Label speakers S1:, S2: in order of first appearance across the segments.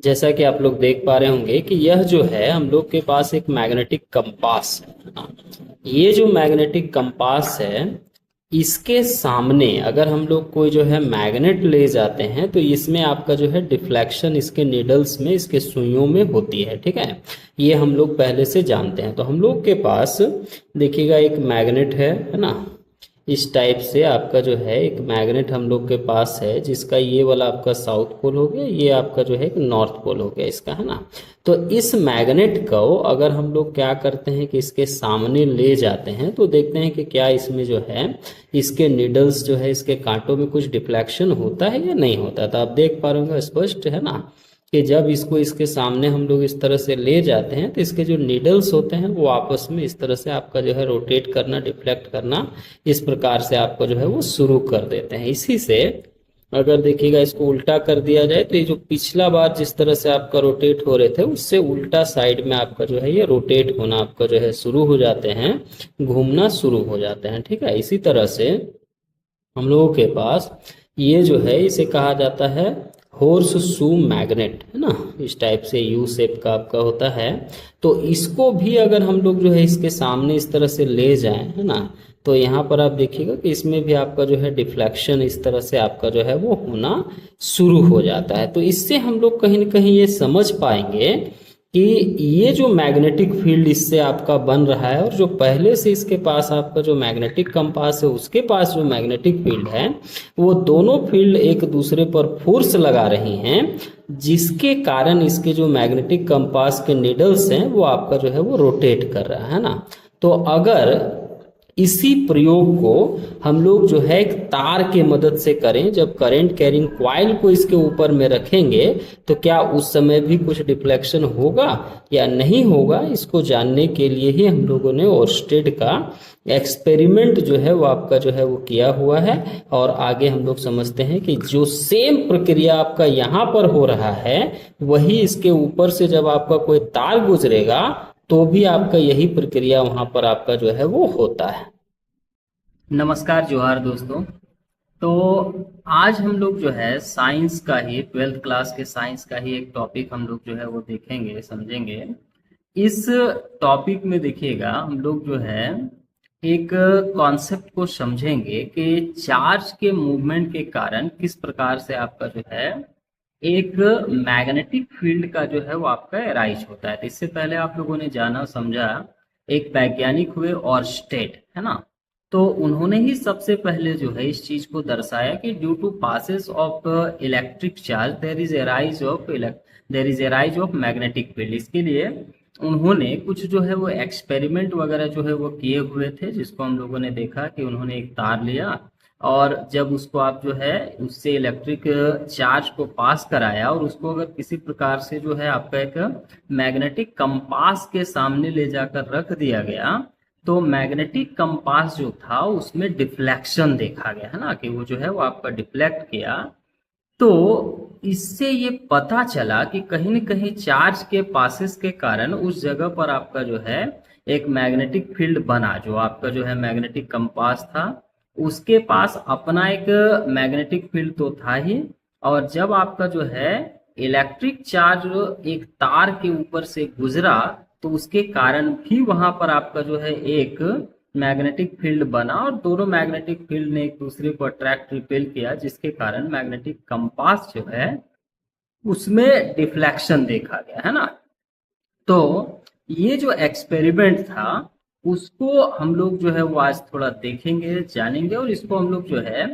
S1: जैसा कि आप लोग देख पा रहे होंगे कि यह जो है हम लोग के पास एक मैग्नेटिक कंपास है ना। ये जो मैग्नेटिक कंपास है, इसके सामने अगर हम लोग कोई जो है मैग्नेट ले जाते हैं तो इसमें आपका जो है डिफ्लेक्शन इसके नीडल्स में, इसके सुइयों में होती है। ठीक है, ये हम लोग पहले से जानते हैं। तो हम लोग के पास देखिएगा एक मैग्नेट है ना। इस टाइप से आपका जो है एक मैग्नेट हम लोग के पास है, जिसका ये वाला आपका साउथ पोल हो गया, ये आपका जो है एक नॉर्थ पोल हो गया इसका, है ना। तो इस मैग्नेट को अगर हम लोग क्या करते हैं कि इसके सामने ले जाते हैं तो देखते हैं कि क्या इसमें जो है इसके निडल्स जो है, इसके कांटों में कुछ डिफ्लेक्शन होता है या नहीं होता। तो आप देख पा रहे होंगे स्पष्ट, है ना, कि जब इसको इसके सामने हम लोग इस तरह से ले जाते हैं तो इसके जो नीडल्स होते हैं वो आपस में इस तरह से आपका जो है रोटेट करना, डिफ्लेक्ट करना, इस प्रकार से आपका जो है वो शुरू कर देते हैं। इसी से अगर देखिएगा इसको उल्टा कर दिया जाए तो ये जो पिछला बार जिस तरह से आपका रोटेट हो रहे थे उससे उल्टा साइड में आपका जो है ये रोटेट होना आपका जो है शुरू हो जाते हैं, घूमना शुरू हो जाते हैं। ठीक है, इसी तरह से हम लोगों के पास ये जो है इसे कहा जाता है हॉर्स शू मैग्नेट, है ना। इस टाइप से यू शेप का आपका होता है। तो इसको भी अगर हम लोग जो है इसके सामने इस तरह से ले जाएं, है ना, तो यहाँ पर आप देखिएगा कि इसमें भी आपका जो है डिफ्लेक्शन इस तरह से आपका जो है वो होना शुरू हो जाता है। तो इससे हम लोग कहीं ना कहीं ये समझ पाएंगे कि ये जो मैग्नेटिक फील्ड इससे आपका बन रहा है और जो पहले से इसके पास आपका जो मैग्नेटिक कंपास है उसके पास जो मैग्नेटिक फील्ड है, वो दोनों फील्ड एक दूसरे पर फोर्स लगा रही हैं, जिसके कारण इसके जो मैग्नेटिक कंपास के निडल्स हैं वो आपका जो है वो रोटेट कर रहा है ना। तो अगर इसी प्रयोग को हम लोग जो है एक तार के मदद से करें, जब करंट कैरिंग क्वाइल को इसके ऊपर में रखेंगे तो क्या उस समय भी कुछ डिफ्लेक्शन होगा या नहीं होगा, इसको जानने के लिए ही हम लोगों ने ओर्स्टेड का एक्सपेरिमेंट जो है वो आपका जो है वो किया हुआ है। और आगे हम लोग समझते हैं कि जो सेम प्रक्रिया आपका यहाँ पर हो रहा है वही इसके ऊपर से जब आपका कोई तार गुजरेगा तो भी आपका यही प्रक्रिया वहां पर आपका जो है वो होता है। नमस्कार, जोहार दोस्तों। तो आज हम लोग जो है साइंस का ही, 12th क्लास के साइंस का ही एक टॉपिक हम लोग जो है वो देखेंगे, समझेंगे। इस टॉपिक में देखिएगा हम लोग जो है एक कॉन्सेप्ट को समझेंगे कि चार्ज के मूवमेंट के कारण किस प्रकार से आपका जो है एक मैग्नेटिक फील्ड का जो है वो आपका एराइज होता है। तो इससे पहले आप लोगों ने जाना समझा, एक वैज्ञानिक हुए ऑर्स्टेड, है ना। तो उन्होंने ही सबसे पहले जो है इस चीज को दर्शाया कि due to passes of electric charge there is a rise of magnetic field. इसके लिए उन्होंने कुछ जो है वो एक्सपेरिमेंट वगैरह जो है वो किए हुए थे, जिसको हम लोगों ने देखा कि उन्होंने एक तार लिया और जब उसको आप जो है उससे इलेक्ट्रिक चार्ज को पास कराया और उसको अगर किसी प्रकार से जो है आपका एक मैग्नेटिक कंपास के सामने ले जाकर रख दिया गया तो मैग्नेटिक कंपास जो था उसमें डिफ्लेक्शन देखा गया, है ना, कि वो जो है वो आपका डिफ्लेक्ट किया। तो इससे ये पता चला कि कहीं न कहीं चार्ज के पासेस के कारण उस जगह पर आपका जो है एक मैग्नेटिक फील्ड बना, जो आपका जो है मैग्नेटिक कंपास था उसके पास अपना एक मैग्नेटिक फील्ड तो था ही, और जब आपका जो है इलेक्ट्रिक चार्ज एक तार के ऊपर से गुजरा तो उसके कारण भी वहां पर आपका जो है एक मैग्नेटिक फील्ड बना और दोनों मैग्नेटिक फील्ड ने एक दूसरे को अट्रैक्ट रिपेल किया, जिसके कारण मैग्नेटिक कंपास जो है उसमें डिफ्लेक्शन देखा गया, है ना। तो ये जो एक्सपेरिमेंट था उसको हम लोग जो है वो आज थोड़ा देखेंगे, जानेंगे और इसको हम लोग जो है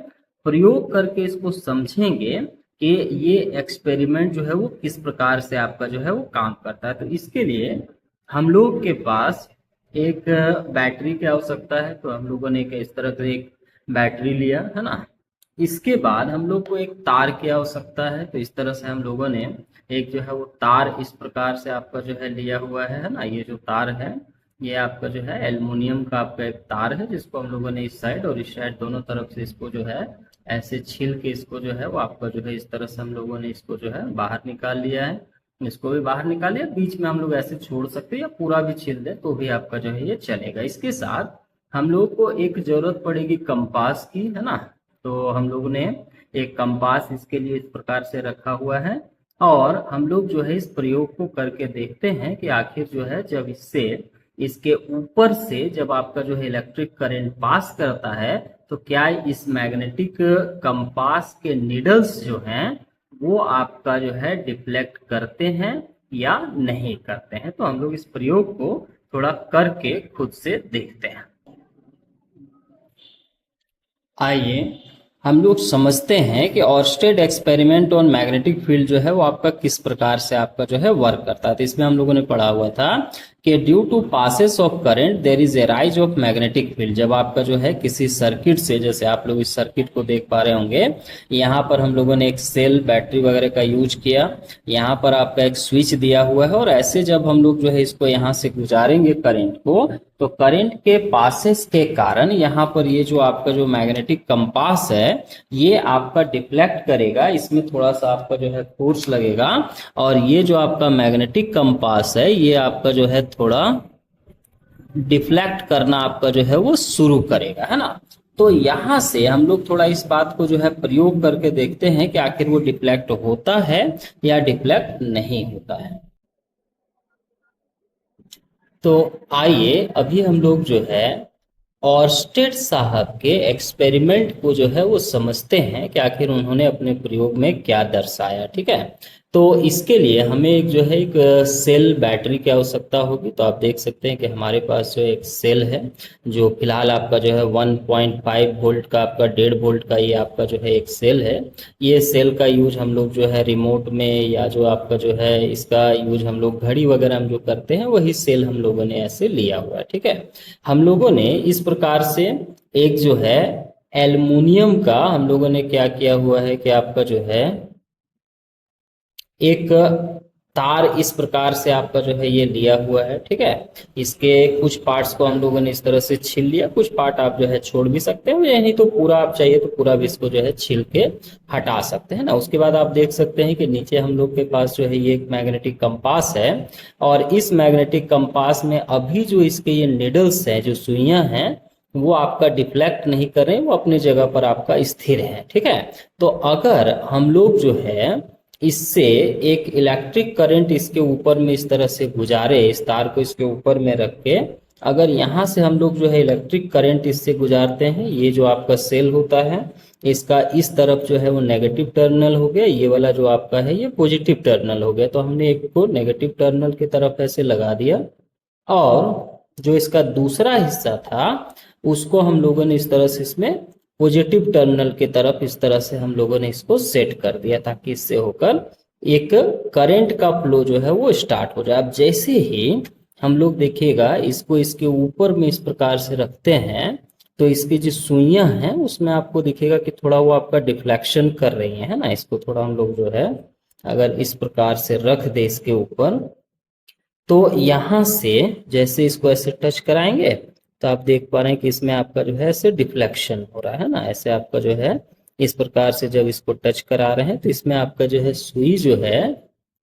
S1: प्रयोग करके इसको समझेंगे कि ये एक्सपेरिमेंट जो है वो किस प्रकार से आपका जो है वो काम करता है। तो इसके लिए हम लोग के पास एक बैटरी की आवश्यकता है। तो हम लोगों ने इस तरह से एक बैटरी लिया, है ना। इसके बाद हम लोग को एक तार की आवश्यकता है। तो इस तरह से हम लोगों ने एक जो है वो तार इस प्रकार से आपका जो है लिया हुआ है ना। ये जो तार है ये आपका जो है एल्युमिनियम का आपका एक तार है, जिसको हम लोगों ने इस साइड और इस साइड दोनों तरफ से इसको जो है ऐसे छील के इसको जो है वो आपका जो है इस तरह से हम लोगों ने इसको जो है बाहर निकाल लिया है। इसको भी बाहर निकाल लिया, बीच में हम लोग ऐसे छोड़ सकते हैं या पूरा भी छील दे तो भी आपका जो है ये चलेगा। इसके साथ हम लोग को एक जरूरत पड़ेगी कंपास की, है ना। तो हम लोगों ने एक कंपास इसके लिए इस प्रकार से रखा हुआ है और हम लोग जो है इस प्रयोग को करके देखते हैं कि आखिर जो है जब इससे इसके ऊपर से जब आपका जो है इलेक्ट्रिक करंट पास करता है तो क्या इस मैग्नेटिक कंपास के नीडल्स जो हैं वो आपका जो है डिफ्लेक्ट करते हैं या नहीं करते हैं। तो हम लोग इस प्रयोग को थोड़ा करके खुद से देखते हैं। आइए हम लोग समझते हैं कि Oersted experiment on magnetic field जो है वो आपका किस प्रकार से आपका जो है वर्क करता है। तो इसमें हम लोगों ने पढ़ा हुआ था कि due to passes of current there is a rise of magnetic field. जब आपका जो है किसी सर्किट से, जैसे आप लोग इस सर्किट को देख पा रहे होंगे, यहाँ पर हम लोगों ने एक सेल बैटरी वगैरह का यूज किया, यहाँ पर आपका एक स्विच दिया हुआ है और ऐसे जब हम लोग जो है इसको यहाँ से गुजारेंगे करंट को, तो करंट के पासेस के कारण यहाँ पर ये जो आपका जो मैग्नेटिक कंपास है ये आपका डिफ्लेक्ट करेगा, इसमें थोड़ा सा आपका जो है फोर्स लगेगा और ये जो आपका मैग्नेटिक कंपास है ये आपका जो है थोड़ा डिफ्लेक्ट करना आपका जो है वो शुरू करेगा, है ना। तो यहां से हम लोग थोड़ा इस बात को जो है प्रयोग करके देखते हैं कि आखिर वो डिफ्लेक्ट होता है या डिफ्लेक्ट नहीं होता है। तो आइए अभी हम लोग जो है ऑर्स्टेड साहब के एक्सपेरिमेंट को जो है वो समझते हैं कि आखिर उन्होंने अपने प्रयोग में क्या दर्शाया। ठीक है, तो इसके लिए हमें एक जो है एक सेल बैटरी की आवश्यकता होगी। तो आप देख सकते हैं कि हमारे पास जो एक सेल है जो फिलहाल आपका जो है 1.5 वोल्ट का आपका 1.5 वोल्ट का ये आपका जो है एक सेल है। ये सेल का यूज हम लोग जो है रिमोट में या जो आपका जो है इसका यूज हम लोग घड़ी वगैरह में जो करते हैं वही सेल हम लोगों ने ऐसे लिया हुआ है। ठीक है, हम लोगों ने इस प्रकार से एक जो है एल्युमिनियम का हम लोगों ने क्या किया हुआ है कि आपका जो है एक तार इस प्रकार से आपका जो है ये लिया हुआ है। ठीक है, इसके कुछ पार्ट्स को हम लोगों ने इस तरह से छील लिया, कुछ पार्ट आप जो है छोड़ भी सकते हैं, या नहीं तो पूरा आप चाहिए तो पूरा भी इसको जो है छील के हटा सकते हैं ना। उसके बाद आप देख सकते हैं कि नीचे हम लोग के पास जो है ये एक मैग्नेटिक कंपास है और इस मैग्नेटिक कंपास में अभी जो इसके ये निडल्स हैं, जो सुइयां हैं, वो आपका डिफ्लेक्ट नहीं कर रहे हैं, वो अपनी जगह पर आपका स्थिर है। ठीक है, तो अगर हम लोग जो है इससे एक इलेक्ट्रिक करंट इसके ऊपर में इस तरह से गुजारे, इस तार को इसके ऊपर में रख के अगर यहाँ से हम लोग जो है इलेक्ट्रिक करंट इससे गुजारते हैं, ये जो आपका सेल होता है इसका इस तरफ जो है वो नेगेटिव टर्मिनल हो गया, ये वाला जो आपका है ये पॉजिटिव टर्मिनल हो गया। तो हमने एक को नेगेटिव टर्मिनल की तरफ ऐसे लगा दिया और जो इसका दूसरा हिस्सा था उसको हम लोगों ने इस तरह से इसमें पॉजिटिव टर्मिनल की तरफ इस तरह से हम लोगों ने इसको सेट कर दिया ताकि इससे होकर एक करंट का फ्लो जो है वो स्टार्ट हो जाए। अब जैसे ही हम लोग देखिएगा इसको इसके ऊपर में इस प्रकार से रखते हैं तो इसकी जो सुइयां हैं उसमें आपको दिखेगा कि थोड़ा वो आपका डिफ्लेक्शन कर रही है ना। इसको थोड़ा हम लोग जो है अगर इस प्रकार से रख दे इसके ऊपर, तो यहाँ से जैसे इसको ऐसे टच कराएंगे तो आप देख पा रहे हैं कि इसमें आपका जो है ऐसे डिफ्लेक्शन हो रहा है ना। ऐसे आपका जो है इस प्रकार से जब इसको टच करा रहे हैं तो इसमें आपका जो है सुई जो है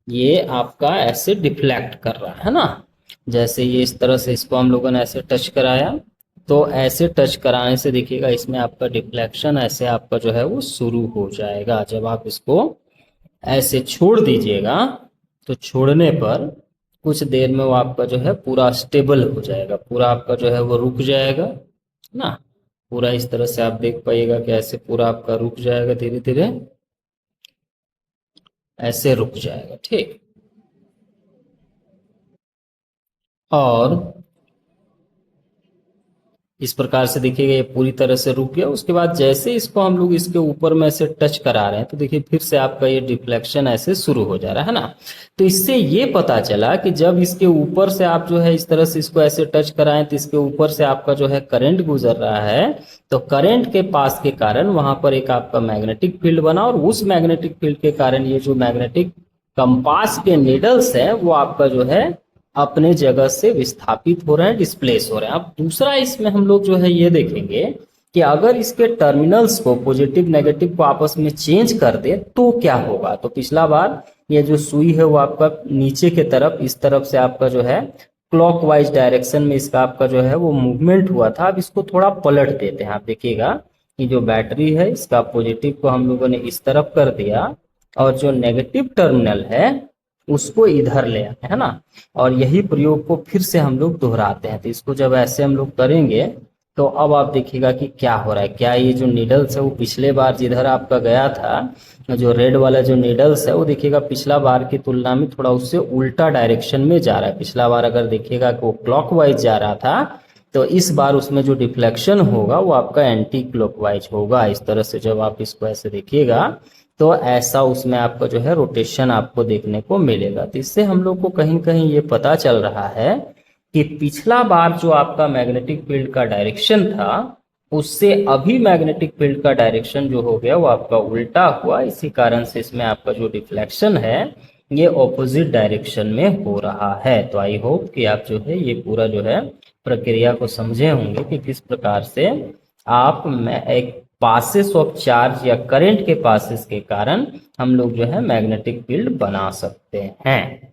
S1: ये आपका ऐसे डिफ्लेक्ट कर रहा है ना। जैसे ये इस तरह से इसको हम लोगों ने ऐसे टच कराया तो ऐसे टच कराने से देखिएगा इसमें आपका डिफ्लेक्शन ऐसे आपका जो है वो शुरू हो जाएगा। जब आप इसको ऐसे छोड़ दीजिएगा तो छोड़ने पर कुछ देर में वो आपका जो है पूरा स्टेबल हो जाएगा, पूरा आपका जो है वो रुक जाएगा ना। पूरा इस तरह से आप देख पाइएगा कि ऐसे पूरा आपका रुक जाएगा, धीरे धीरे ऐसे रुक जाएगा। ठीक, और इस प्रकार से देखिएगा ये पूरी तरह से रुक गया। उसके बाद जैसे इसको हम लोग इसके ऊपर में ऐसे टच करा रहे हैं तो देखिए फिर से आपका ये डिफ्लेक्शन ऐसे शुरू हो जा रहा है ना। तो इससे ये पता चला कि जब इसके ऊपर से आप जो है इस तरह से इसको ऐसे टच कराएं तो इसके ऊपर से आपका जो है करंट गुजर रहा है, तो करंट के पास के कारण वहां पर एक आपका मैग्नेटिक फील्ड बना और उस मैग्नेटिक फील्ड के कारण ये जो मैग्नेटिक कंपास के नीडल्स है वो आपका जो है अपने जगह से विस्थापित हो रहे हैं, डिस्प्लेस हो रहे हैं। अब दूसरा इसमें हम लोग जो है ये देखेंगे कि अगर इसके टर्मिनल्स को पॉजिटिव नेगेटिव को आपस में चेंज कर दे तो क्या होगा। तो पिछला बार ये जो सुई है वो आपका नीचे के तरफ इस तरफ से आपका जो है क्लॉकवाइज डायरेक्शन में इसका आपका जो है वो मूवमेंट हुआ था। अब इसको थोड़ा पलट देते हैं। आप देखिएगा ये जो बैटरी है इसका पॉजिटिव को हम लोगों ने इस तरफ कर दिया और जो नेगेटिव टर्मिनल है उसको इधर ले आते हैं ना। और यही प्रयोग को फिर से हम लोग दोहराते हैं। तो इसको जब ऐसे हम लोग करेंगे तो अब आप देखिएगा कि क्या हो रहा है। क्या ये जो नीडल्स है वो पिछले बार जिधर आपका गया था, जो रेड वाला जो नीडल्स है वो देखिएगा पिछला बार की तुलना में थोड़ा उससे उल्टा डायरेक्शन में जा रहा है। पिछला बार अगर देखिएगा कि वो क्लॉकवाइज जा रहा था, तो इस बार उसमें जो डिफ्लेक्शन होगा वो आपका एंटी क्लॉकवाइज होगा। इस तरह से जब आप इसको ऐसे देखिएगा तो ऐसा उसमें आपका जो है रोटेशन आपको देखने को मिलेगा। तो इससे हम लोग को कहीं कहीं ये पता चल रहा है कि पिछला बार जो आपका मैग्नेटिक फील्ड का डायरेक्शन था उससे अभी मैग्नेटिक फील्ड का डायरेक्शन जो हो गया वो आपका उल्टा हुआ। इसी कारण से इसमें आपका जो डिफ्लेक्शन है ये ऑपोजिट डायरेक्शन में हो रहा है। तो आई होप कि आप जो है ये पूरा जो है प्रक्रिया को समझे होंगे कि किस प्रकार से आप एक पासेस ऑफ चार्ज या करंट के पासेस के कारण हम लोग जो है मैग्नेटिक फील्ड बना सकते हैं।